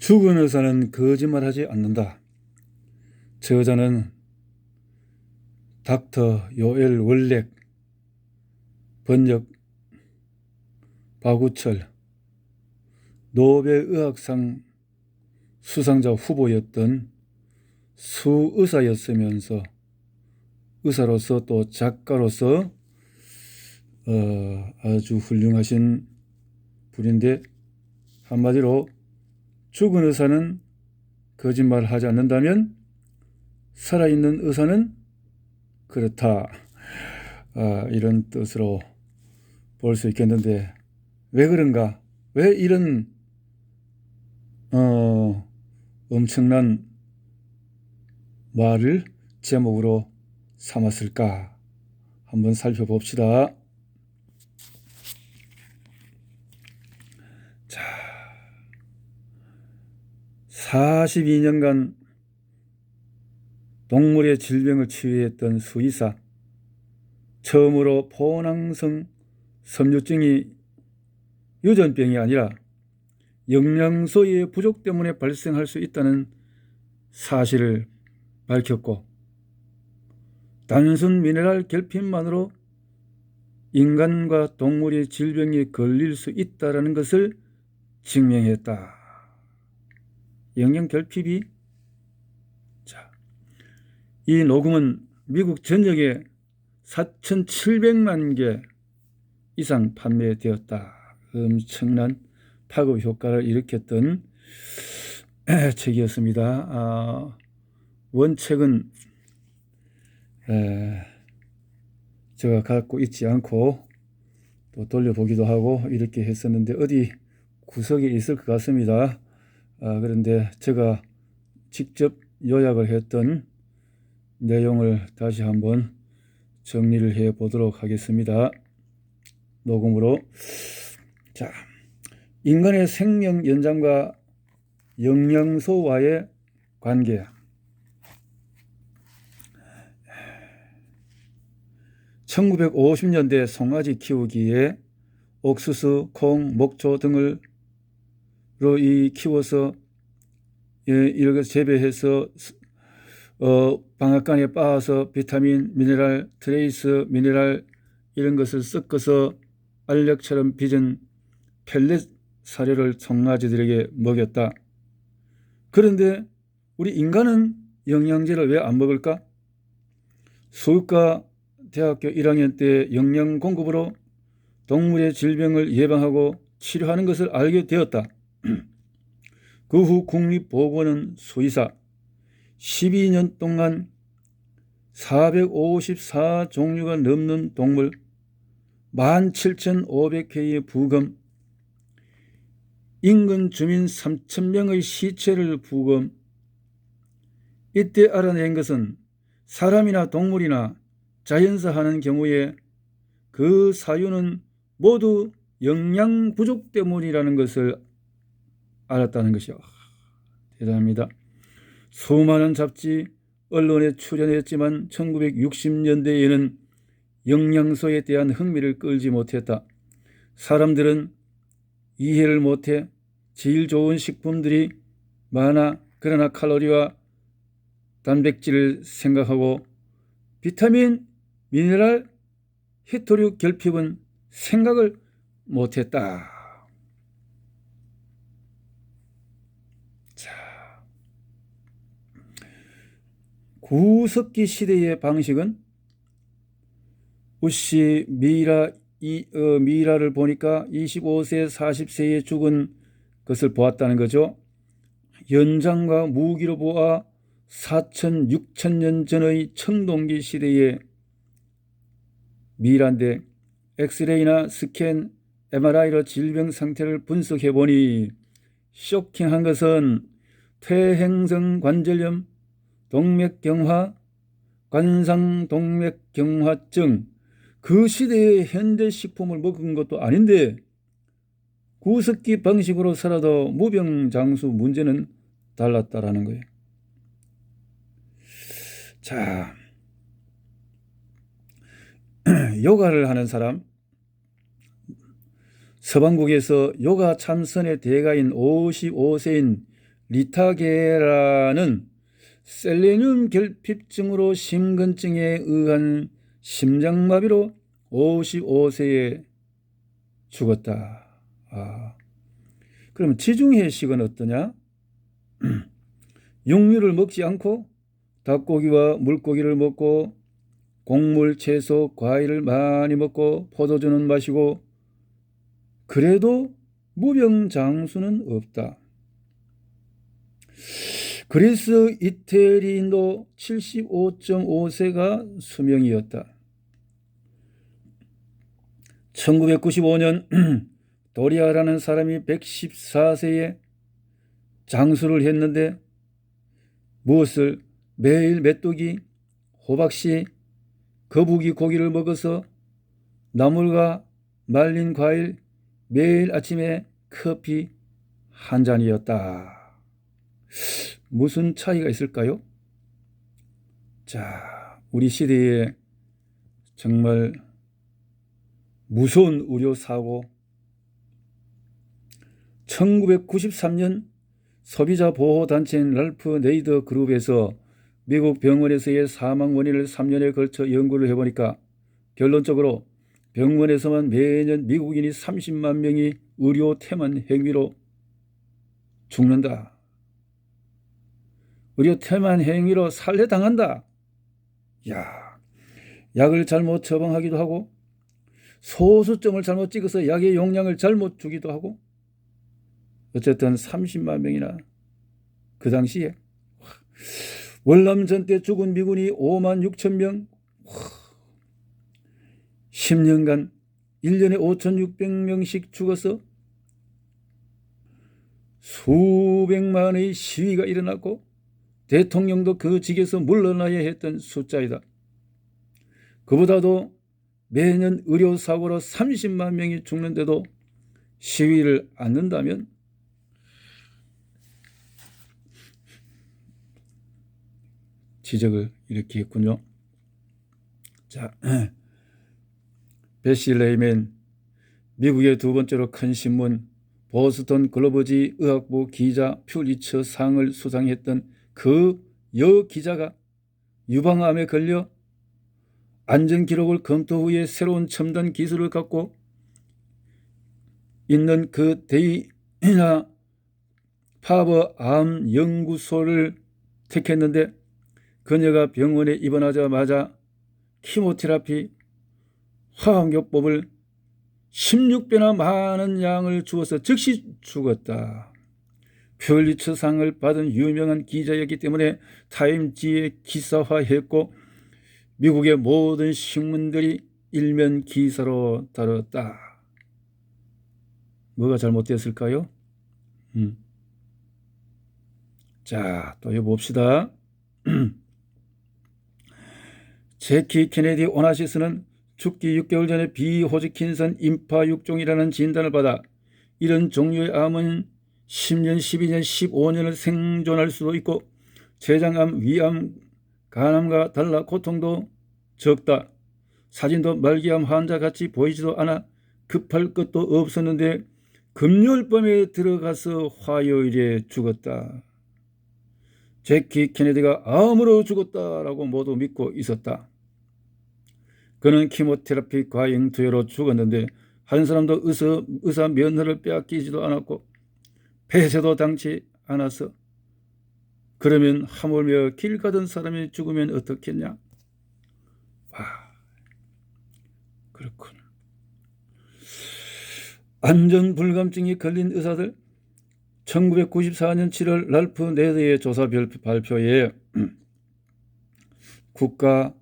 죽은 의사는 거짓말하지 않는다. 저자는 닥터 요엘 월렉, 번역 박우철, 노벨의학상 수상자 후보였던 수의사였으면서 의사로서 또 작가로서 아주 훌륭하신 분인데, 한마디로 죽은 의사는 거짓말하지 않는다면 살아있는 의사는 그렇다, 이런 뜻으로 볼 수 있겠는데, 왜 그런가? 왜 이런 엄청난 말을 제목으로 삼았을까? 한번 살펴봅시다. 자, 42년간 동물의 질병을 치유했던 수의사, 처음으로 포낭성 섬유증이 유전병이 아니라 영양소의 부족 때문에 발생할 수 있다는 사실을 밝혔고, 단순 미네랄 결핍만으로 인간과 동물의 질병에 걸릴 수 있다는 것을 증명했다. 영양 결핍이, 이 녹음은 미국 전역에 4,700만 개 이상 판매되었다. 엄청난 파급 효과를 일으켰던 책이었습니다. 원책은 제가 갖고 있지 않고 또 돌려보기도 하고 이렇게 했었는데 어디 구석에 있을 것 같습니다. 그런데 제가 직접 요약을 했던 내용을 다시 한번 정리를 해 보도록 하겠습니다. 녹음으로. 자, 인간의 생명 연장과 영양소와의 관계. 1950년대 송아지 키우기에 옥수수, 콩, 목초 등을 키워서 이렇게 재배해서 방앗간에 빻아서 비타민, 미네랄, 트레이스 미네랄 이런 것을 섞어서 알약처럼 빚은 펠렛 사료를 송아지들에게 먹였다. 그런데 우리 인간은 영양제를 왜 안 먹을까? 수의과 대학교 1학년 때 영양 공급으로 동물의 질병을 예방하고 치료하는 것을 알게 되었다. 그 후 국립보건원 수의사 12년 동안 454종류가 넘는 동물 17,500회의 부검, 인근 주민 3,000명의 시체를 부검. 이때 알아낸 것은 사람이나 동물이나 자연사하는 경우에 그 사유는 모두 영양 부족 때문이라는 것을 알았다는 것이요. 대단합니다. 수많은 잡지, 언론에 출연했지만 1960년대에는 영양소에 대한 흥미를 끌지 못했다. 사람들은 이해를 못해 질 좋은 식품들이 많아 그러나 칼로리와 단백질을 생각하고 비타민, 미네랄, 히토류 결핍은 생각을 못했다. 자, 구석기 시대의 방식은 우씨 미라를 보니까 25세, 40세에 죽은 것을 보았다는 거죠. 연장과 무기로 보아 4천, 6천년 전의 청동기 시대의 미라인데 엑스레이나 스캔, MRI로 질병 상태를 분석해보니 쇼킹한 것은 퇴행성 관절염, 동맥경화, 관상동맥경화증, 그 시대의 현대식품을 먹은 것도 아닌데 구석기 방식으로 살아도 무병장수, 문제는 달랐다라는 거예요. 자, 요가를 하는 사람, 서방국에서 요가 참선의 대가인 55세인 리타게라는 셀레늄 결핍증으로 심근증에 의한 심장마비로 55세에 죽었다. 그러면 지중해식은 어떠냐? 육류를 먹지 않고 닭고기와 물고기를 먹고 곡물, 채소, 과일을 많이 먹고 포도주는 마시고 그래도 무병장수는 없다. 그리스, 이태리, 인도 75.5세가 수명이었다. 1995년 도리아라는 사람이 114세에 장수를 했는데 무엇을 매일 메뚜기, 호박씨, 거북이 고기를 먹어서 나물과 말린 과일, 매일 아침에 커피 한 잔이었다. 무슨 차이가 있을까요? 자, 우리 시대에 정말 무서운 의료사고. 1993년 소비자 보호단체인 랄프 네이더 그룹에서 미국 병원에서의 사망 원인을 3년에 걸쳐 연구를 해보니까 결론적으로 병원에서만 매년 미국인이 30만 명이 의료 태만 행위로 죽는다. 의료 태만 행위로 살해당한다. 약을 잘못 처방하기도 하고 소수점을 잘못 찍어서 약의 용량을 잘못 주기도 하고 어쨌든 30만 명이나 그 당시에 월남전 때 죽은 미군이 5만 6천 명 10년간 1년에 5,600명씩 죽어서 수백만의 시위가 일어났고 대통령도 그 직에서 물러나야 했던 숫자이다. 그보다도 매년 의료사고로 30만 명이 죽는데도 시위를 않는다면 지적을 이렇게 했군요. 자, 베시 레이맨, 미국의 두 번째로 큰 신문 보스턴 글로버지 의학부 기자 퓰리처 상을 수상했던 그 여기자가 유방암에 걸려 안전 기록을 검토 후에 새로운 첨단 기술을 갖고 있는 그 데이나 파버 암 연구소를 택했는데 그녀가 병원에 입원하자마자 키모테라피 화학요법을 16배나 많은 양을 주어서 즉시 죽었다. 퓰리처상을 받은 유명한 기자였기 때문에 타임지에 기사화했고 미국의 모든 신문들이 일면 기사로 다뤘다. 뭐가 잘못됐을까요? 자, 또 해봅시다. 제키 케네디 오나시스는 죽기 6개월 전에 비호지킨선 임파육종이라는 진단을 받아 이런 종류의 암은 10년, 12년, 15년을 생존할 수도 있고 췌장암, 위암, 간암과 달라 고통도 적다. 사진도 말기암 환자같이 보이지도 않아 급할 것도 없었는데 금요일밤에 들어가서 화요일에 죽었다. 제키 케네디가 암으로 죽었다라고 모두 믿고 있었다. 그는 키모테라피 과잉 투여로 죽었는데 한 사람도 의사 면허를 빼앗기지도 않았고 폐쇄도 당치 않았어. 그러면 하물며 길 가던 사람이 죽으면 어떻겠냐? 그렇군. 안전불감증이 걸린 의사들 1994년 7월 랄프 네더의 조사 발표에 국가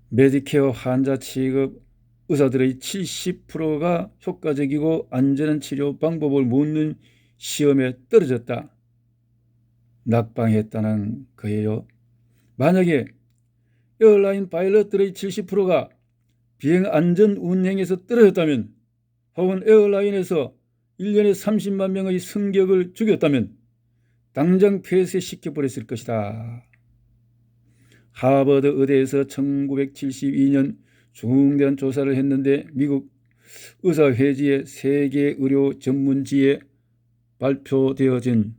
메디케어 환자 취급 의사들의 70%가 효과적이고 안전한 치료 방법을 묻는 시험에 떨어졌다. 낙방했다는 거예요. 만약에 에어라인 파일럿들의 70%가 비행 안전 운행에서 떨어졌다면 혹은 에어라인에서 1년에 30만 명의 승객을 죽였다면 당장 폐쇄시켜버렸을 것이다. 하버드 의대에서 1972년 중대한 조사를 했는데 미국 의사회지의 세계 의료 전문지에 발표되어진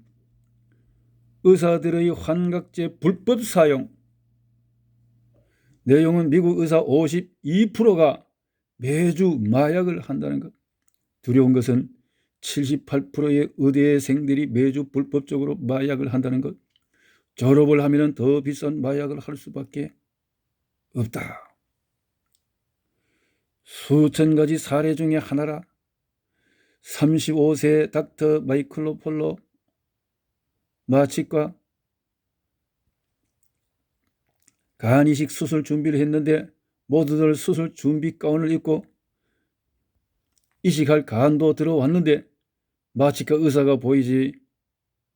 의사들의 환각제 불법 사용 내용은 미국 의사 52%가 매주 마약을 한다는 것. 두려운 것은 78%의 의대생들이 매주 불법적으로 마약을 한다는 것. 졸업을 하면 더 비싼 마약을 할 수밖에 없다. 수천 가지 사례 중에 하나라. 35세 닥터 마이클로 폴로 마취과 간이식 수술 준비를 했는데 모두들 수술 준비 가운을 입고 이식할 간도 들어왔는데 마취과 의사가 보이지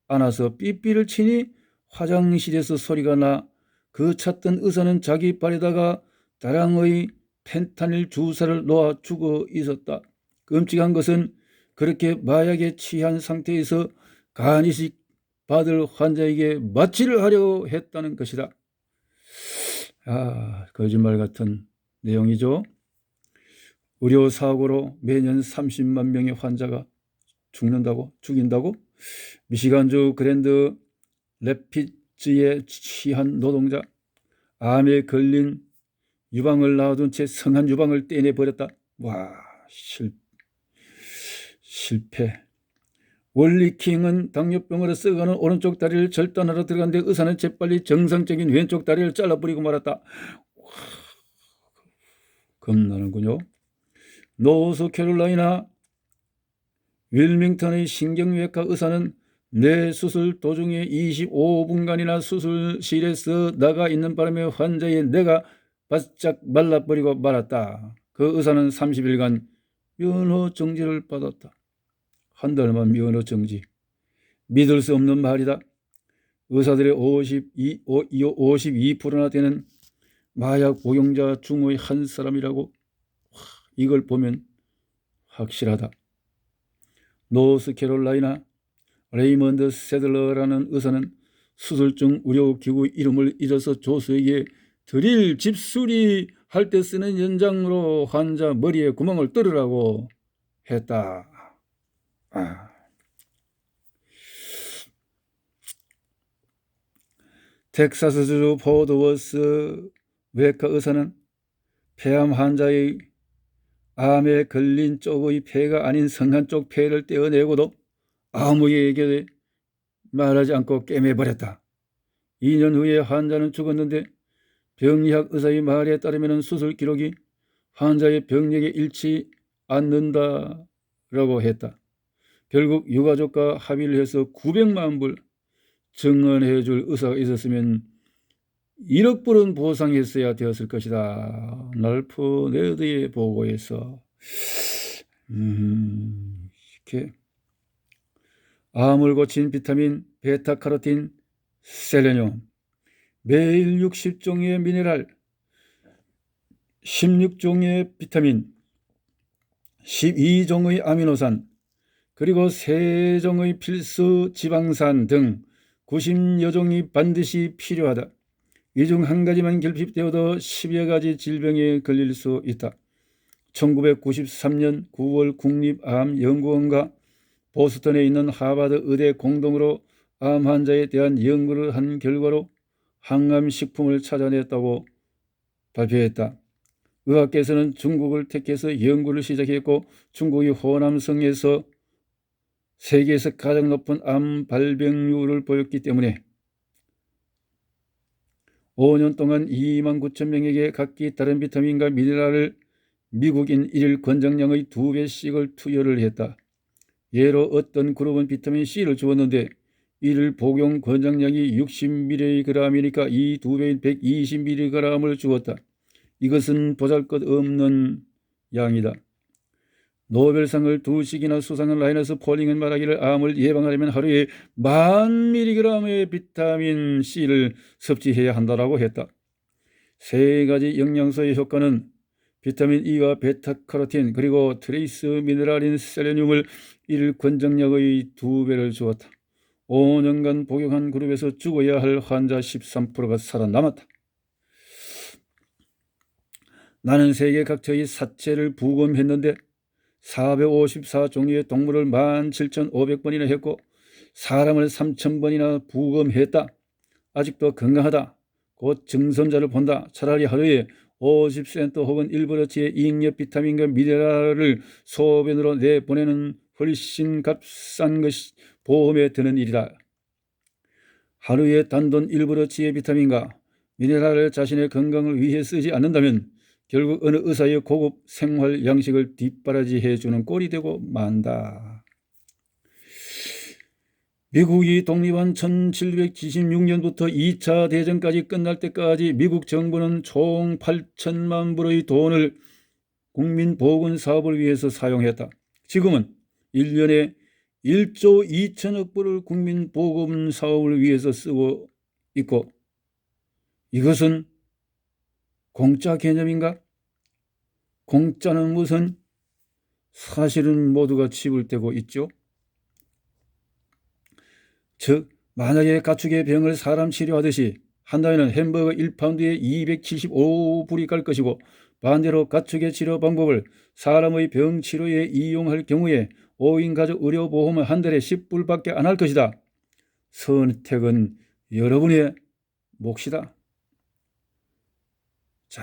않아서 삐삐를 치니 화장실에서 소리가 나 그 찾던 의사는 자기 발에다가 다량의 펜타닐 주사를 놓아 죽어 있었다. 끔찍한 것은 그렇게 마약에 취한 상태에서 간이식 받을 환자에게 마취를 하려 했다는 것이다. 거짓말 같은 내용이죠. 의료사고로 매년 30만 명의 환자가 죽인다고? 미시간주 그랜드 래피즈에 취한 노동자, 암에 걸린 유방을 놔둔 채 성한 유방을 떼내버렸다. 와, 실패. 월리킹은 당뇨병으로 썩어가는 오른쪽 다리를 절단하러 들어갔는데 의사는 재빨리 정상적인 왼쪽 다리를 잘라버리고 말았다. 와, 겁나는군요. 노스캐롤라이나 윌밍턴의 신경외과 의사는 내 수술 도중에 25분간이나 수술실에서 나가 있는 바람에 환자의 뇌가 바짝 말라버리고 말았다. 그 의사는 30일간 면허 정지를 받았다. 한 달만 면허 정지. 믿을 수 없는 말이다. 의사들의 52%나 되는 마약 복용자 중의 한 사람이라고. 이걸 보면 확실하다. 노스캐롤라이나 레이먼드 세들러라는 의사는 수술중 의료기구 이름을 잃어서 조수에게 드릴 집수리 할 때 쓰는 연장으로 환자 머리에 구멍을 뚫으라고 했다. 텍사스주 포드워스 외과 의사는 폐암 환자의 암에 걸린 쪽의 폐가 아닌 성한 쪽 폐를 떼어내고도 아무에게 말하지 않고 꿰매버렸다. 2년 후에 환자는 죽었는데 병리학 의사의 말에 따르면 수술 기록이 환자의 병력에 잃지 않는다라고 했다. 결국 유가족과 합의를 해서 900만 불 증언해 줄 의사가 있었으면 1억 불은 보상했어야 되었을 것이다. 랄프 네드의 보고에서 이렇게 암을 고친 비타민, 베타카로틴, 셀레늄, 매일 60종의 미네랄, 16종의 비타민, 12종의 아미노산, 그리고 3종의 필수 지방산 등 90여 종이 반드시 필요하다. 이 중 한 가지만 결핍되어도 10여 가지 질병에 걸릴 수 있다. 1993년 9월 국립암연구원과 보스턴에 있는 하버드 의대 공동으로 암 환자에 대한 연구를 한 결과로 항암식품을 찾아냈다고 발표했다. 의학계에서는 중국을 택해서 연구를 시작했고 중국이 호남성에서 세계에서 가장 높은 암 발병률을 보였기 때문에 5년 동안 29,000명에게 각기 다른 비타민과 미네랄을 미국인 1일 권장량의 2배씩을 투여를 했다. 예로 어떤 그룹은 비타민 C를 주었는데 1일 복용 권장량이 60mg이니까 이 2배인 120mg을 주었다. 이것은 보잘것없는 양이다. 노벨상을 2씩이나 수상한 라이너스 폴링은 말하기를 암을 예방하려면 하루에 10,000mg의 비타민 C를 섭취해야 한다고 했다. 3가지 영양소의 효과는 비타민 E와 베타카로틴 그리고 트레이스 미네랄인 셀레늄을 1일 권장량의 2배를 주었다. 5년간 복용한 그룹에서 죽어야 할 환자 13%가 살아남았다. 나는 세계 각처의 사체를 부검했는데 454종류의 동물을 17,500번이나 했고 사람을 3,000번이나 부검했다. 아직도 건강하다. 곧 증선자를 본다. 차라리 하루에 50센트 혹은 1브러치의 이익력 비타민과 미네랄을 소변으로 내보내는 훨씬 값싼 것이 보험에 드는 일이다. 하루에 단돈 1브러치의 비타민과 미네랄을 자신의 건강을 위해 쓰지 않는다면 결국 어느 의사의 고급 생활 양식을 뒷바라지해 주는 꼴이 되고 만다. 미국이 독립한 1776년부터 2차 대전까지 끝날 때까지 미국 정부는 총 8천만 불의 돈을 국민보건 사업을 위해서 사용했다. 지금은 1년에 1조 2천억 불을 국민보건 사업을 위해서 쓰고 있고, 이것은 공짜 개념인가? 공짜는 무슨? 사실은 모두가 칩을 떼고 있죠. 즉 만약에 가축의 병을 사람 치료하듯이 한다면 햄버거 1파운드에 275불이 갈 것이고, 반대로 가축의 치료 방법을 사람의 병 치료에 이용할 경우에 5인 가족 의료보험은 한 달에 10불밖에 안 할 것이다. 선택은 여러분의 몫이다. 자,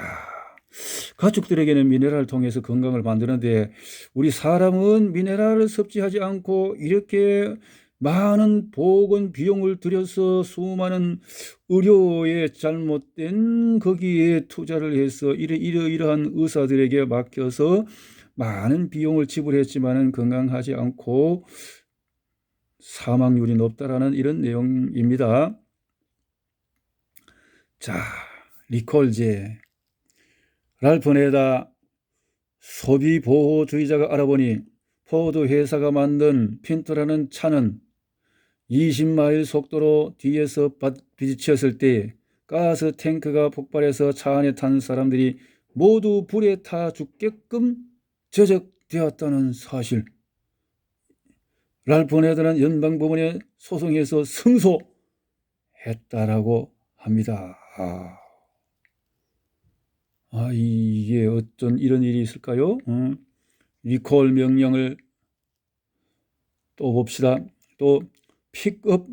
가축들에게는 미네랄을 통해서 건강을 만드는데 우리 사람은 미네랄을 섭취하지 않고 이렇게 많은 보건 비용을 들여서 수많은 의료에 잘못된 거기에 투자를 해서 이러이러한 의사들에게 맡겨서 많은 비용을 지불했지만은 건강하지 않고 사망률이 높다라는 이런 내용입니다. 자, 리콜제. 랄프 네다 소비보호주의자가 알아보니 포드 회사가 만든 핀토라는 차는 20마일 속도로 뒤에서 부딪혔을 때 가스 탱크가 폭발해서 차 안에 탄 사람들이 모두 불에 타 죽게끔 제작되었다는 사실. 랄프 네다는 연방법원에 소송해서 승소했다라고 합니다. 이게 어쩐 이런 일이 있을까요? 리콜 명령을 또 봅시다. 또 픽업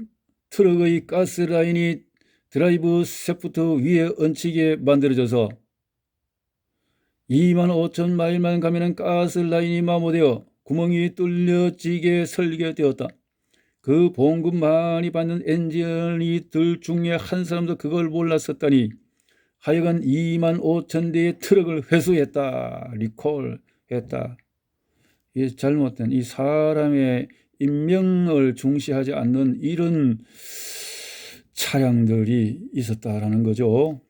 트럭의 가스라인이 드라이브 샤프트 위에 얹히게 만들어져서 25,000마일만 가면 가스라인이 마모되어 구멍이 뚫려지게 설계되었다. 그 봉급 많이 받는 엔지니어들 중에 한 사람도 그걸 몰랐었다니. 하여간 25,000대의 트럭을 회수했다. 리콜했다. 이 잘못된 이 사람의 인명을 중시하지 않는 이런 차량들이 있었다라는 거죠.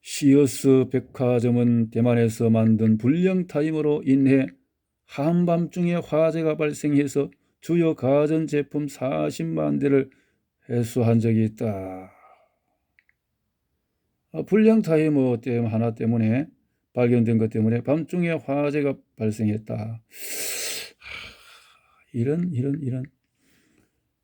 시어스 백화점은 대만에서 만든 불량 타임으로 인해 한밤중에 화재가 발생해서 주요 가전제품 40만 대를 회수한 적이 있다. 불량 타이머 하나 때문에 발견된 것 때문에 밤중에 화재가 발생했다. 이런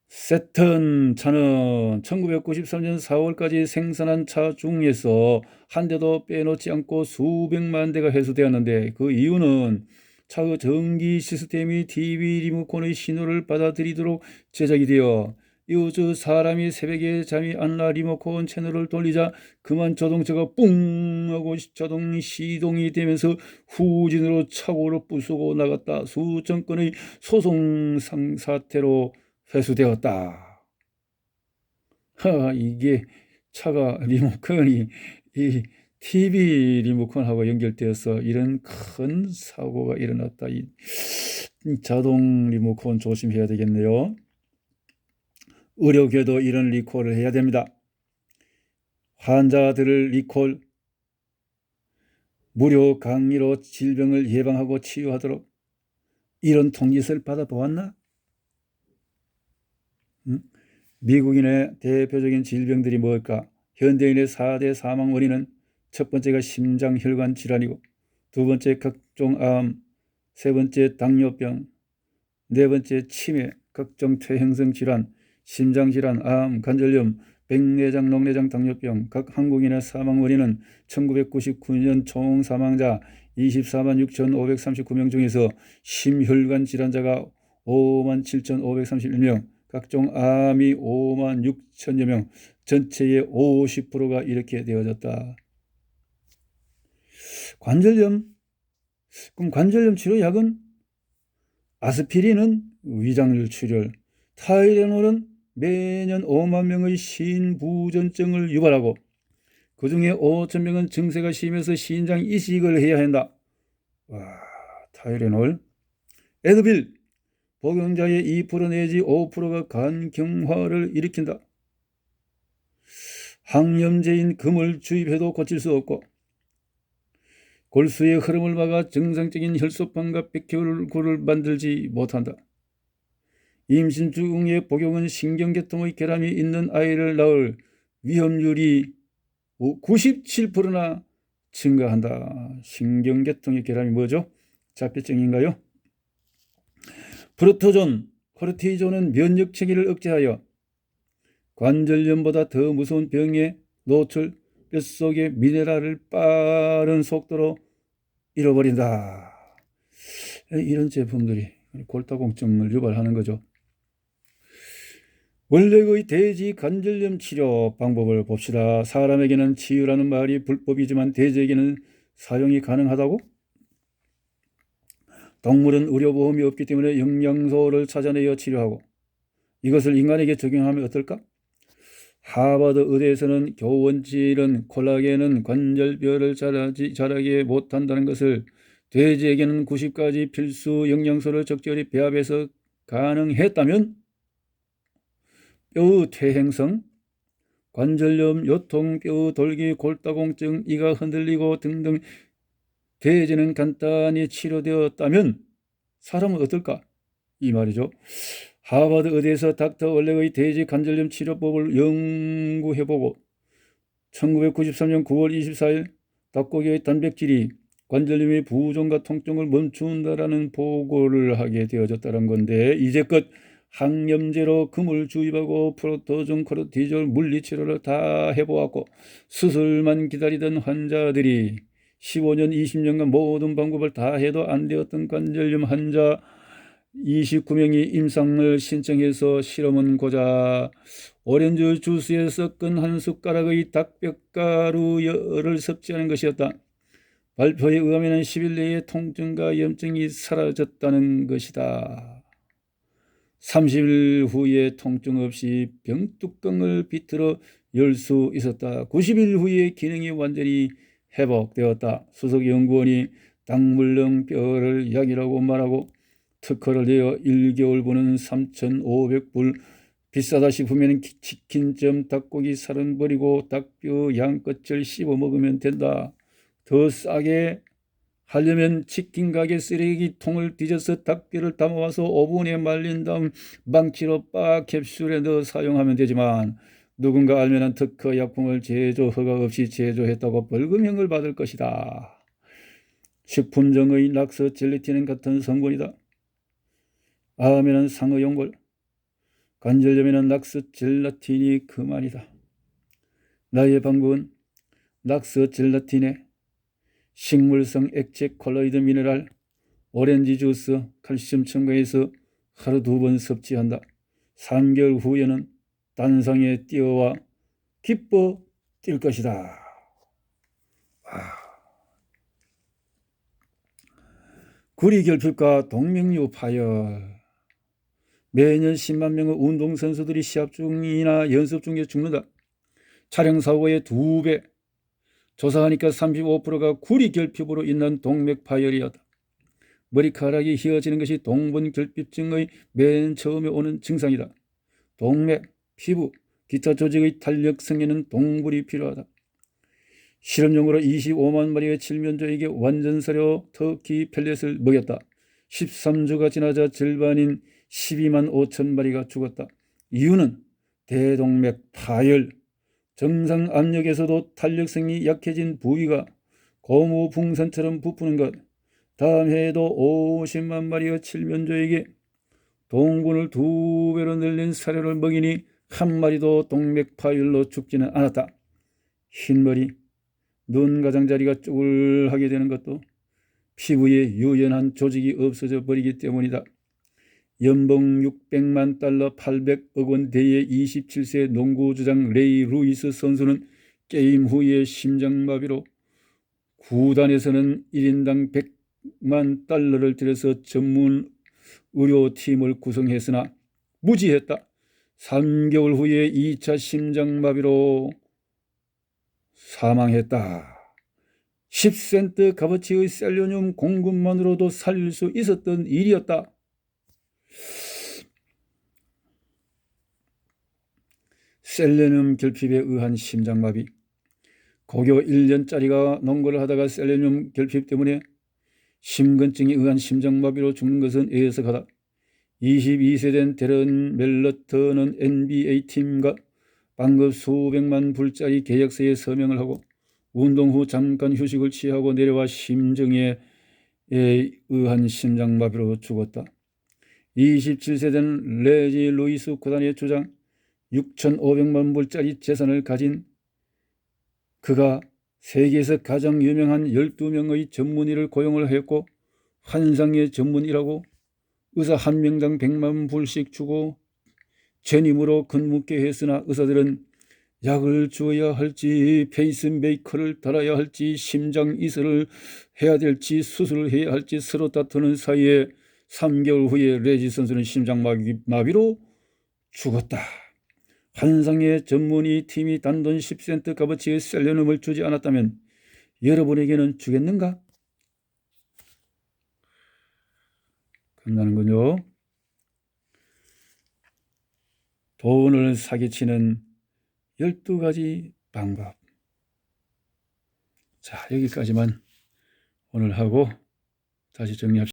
세턴 차는 1993년 4월까지 생산한 차 중에서 한 대도 빼놓지 않고 수백만 대가 회수되었는데 그 이유는 차의 전기 시스템이 TV 리모컨의 신호를 받아들이도록 제작이 되어 이웃 사람이 새벽에 잠이 안 나 리모컨 채널을 돌리자 그만 자동차가 뿡 하고 자동 시동이 되면서 후진으로 차고를 부수고 나갔다. 수천 건의 소송 사태로 회수되었다. 이게 차가 리모컨이 이 TV 리모컨하고 연결되어서 이런 큰 사고가 일어났다. 이 자동 리모컨 조심해야 되겠네요. 의료계도 이런 리콜을 해야 됩니다. 환자들을 리콜, 무료 강의로 질병을 예방하고 치유하도록 이런 통지서를 받아보았나? 미국인의 대표적인 질병들이 뭘까? 현대인의 4대 사망 원인은 첫 번째가 심장혈관 질환이고, 두 번째 각종 암, 세 번째 당뇨병, 네 번째 치매, 각종 퇴행성 질환, 심장질환, 암, 관절염, 백내장, 녹내장, 당뇨병 각 한국인의 사망 원인은 1999년 총 사망자 24만 6,539명 중에서 심혈관 질환자가 5만 7,531명, 각종 암이 5만 6천여 명, 전체의 50%가 이렇게 되어졌다. 관절염, 그럼 관절염 치료약은 아스피린은 위장률 출혈, 타이레놀은 매년 5만 명의 신부전증을 유발하고 그 중에 5천 명은 증세가 심해서 신장 이식을 해야 한다. 와, 타이레놀. 에드빌, 복용자의 2% 내지 5%가 간경화를 일으킨다. 항염제인 금을 주입해도 고칠 수 없고 골수의 흐름을 막아 정상적인 혈소판과 백혈구를 만들지 못한다. 임신 중에 복용은 신경계통의 결함이 있는 아이를 낳을 위험률이 97%나 증가한다. 신경계통의 결함이 뭐죠? 자폐증인가요? 프로토존, 코르티존은 면역체계를 억제하여 관절염보다 더 무서운 병에 노출, 뼛속의 미네랄을 빠른 속도로 잃어버린다. 이런 제품들이 골다공증을 유발하는 거죠. 원래의 돼지 관절염 치료 방법을 봅시다. 사람에게는 치유라는 말이 불법이지만 돼지에게는 사용이 가능하다고? 동물은 의료보험이 없기 때문에 영양소를 찾아내어 치료하고 이것을 인간에게 적용하면 어떨까? 하버드 의대에서는 교원질은 콜라겐은 관절뼈를 자라게 못한다는 것을 돼지에게는 90가지 필수 영양소를 적절히 배합해서 가능했다면 뼈의 퇴행성, 관절염, 요통, 뼈의 돌기, 골다공증, 이가 흔들리고 등등 돼지는 간단히 치료되었다면 사람은 어떨까? 이 말이죠. 하버드 의대에서 닥터 월렉의 돼지 관절염 치료법을 연구해보고 1993년 9월 24일 닭고기의 단백질이 관절염의 부종과 통증을 멈춘다라는 보고를 하게 되어졌다는 건데 이제껏 항염제로 금을 주입하고 프로토존, 코르티졸, 물리치료를 다 해보았고 수술만 기다리던 환자들이 15년, 20년간 모든 방법을 다 해도 안 되었던 관절염 환자 29명이 임상을 신청해서 실험은 고작 오렌지 주스에 섞은 한 숟가락의 닭뼈가루를 섭취하는 것이었다. 발표에 의하면 10일 내에 통증과 염증이 사라졌다는 것이다. 30일 후에 통증 없이 병뚜껑을 비틀어 열 수 있었다. 90일 후에 기능이 완전히 회복되었다. 수석 연구원이 닭물렁 뼈를 약이라고 말하고 특허를 내어 1개월분은 3,500불, 비싸다 싶으면 치킨점 닭고기 살은 버리고 닭뼈 양끝을 씹어 먹으면 된다. 더 싸게 하려면 치킨 가게 쓰레기통을 뒤져서 닭뼈를 담아와서 오븐에 말린 다음 망치로 빡 캡슐에 넣어 사용하면 되지만 누군가 알면은 특허 약품을 제조 허가 없이 제조했다고 벌금형을 받을 것이다. 식품정의 낙서 젤리틴은 같은 성분이다. 암에는 상어용골, 관절염에는 낙서 젤라틴이 그만이다. 나의 방법은 낙서 젤라틴에 식물성 액체 콜로이드 미네랄, 오렌지 주스, 칼슘 첨가해서 하루 2번 섭취한다. 3개월 후에는 단상에 뛰어와 기뻐 뛸 것이다. 구리결핍과 동맥류 파열. 매년 10만 명의 운동선수들이 시합 중이나 연습 중에 죽는다. 촬영사고의 2배. 조사하니까 35%가 구리결핍으로 인한 동맥 파열이었다. 머리카락이 휘어지는 것이 동분결핍증의 맨 처음에 오는 증상이다. 동맥, 피부, 기타 조직의 탄력성에는 동물이 필요하다. 실험용으로 25만 마리의 칠면조에게 완전사료 터키 펠렛을 먹였다. 13주가 지나자 절반인 12만 5천 마리가 죽었다. 이유는 대동맥 파열, 정상 압력에서도 탄력성이 약해진 부위가 고무풍선처럼 부푸는 것. 다음 해에도 50만 마리의 칠면조에게 동분을 2배로 늘린 사료를 먹이니 한 마리도 동맥파열로 죽지는 않았다. 흰머리, 눈 가장자리가 쪼글하게 되는 것도 피부에 유연한 조직이 없어져 버리기 때문이다. 연봉 600만 달러 800억 원 대의 27세 농구주장 레이 루이스 선수는 게임 후에 심장마비로 구단에서는 1인당 100만 달러를 들여서 전문 의료팀을 구성했으나 무지했다. 3개월 후에 2차 심장마비로 사망했다. 10센트 값어치의 셀레늄 공급만으로도 살릴 수 있었던 일이었다. 셀레늄 결핍에 의한 심장마비. 고교 1년짜리가 농구를 하다가 셀레늄 결핍 때문에 심근증에 의한 심장마비로 죽는 것은 애석하다. 22세 된 데런 멜러터는 NBA 팀과 방금 수백만 불짜리 계약서에 서명을 하고 운동 후 잠깐 휴식을 취하고 내려와 심정에 의한 심장마비로 죽었다. 27세 된 레지 루이스 구단의 주장, 6,500만 불짜리 재산을 가진 그가 세계에서 가장 유명한 12명의 전문의를 고용을 했고 환상의 전문의라고 의사 한 명당 100만 불씩 주고 전임으로 근무케 했으나 의사들은 약을 주어야 할지 페이스메이커를 달아야 할지 심장 이식을 해야 될지 수술을 해야 할지 서로 다투는 사이에 3개월 후에 레지 선수는 심장마비로 죽었다. 환상의 전문의 팀이 단돈 10센트 값어치의 셀레늄을 주지 않았다면 여러분에게는 주겠는가? 끝나는군요. 돈을 사기치는 12가지 방법. 자, 여기까지만 오늘 하고 다시 정리합시다.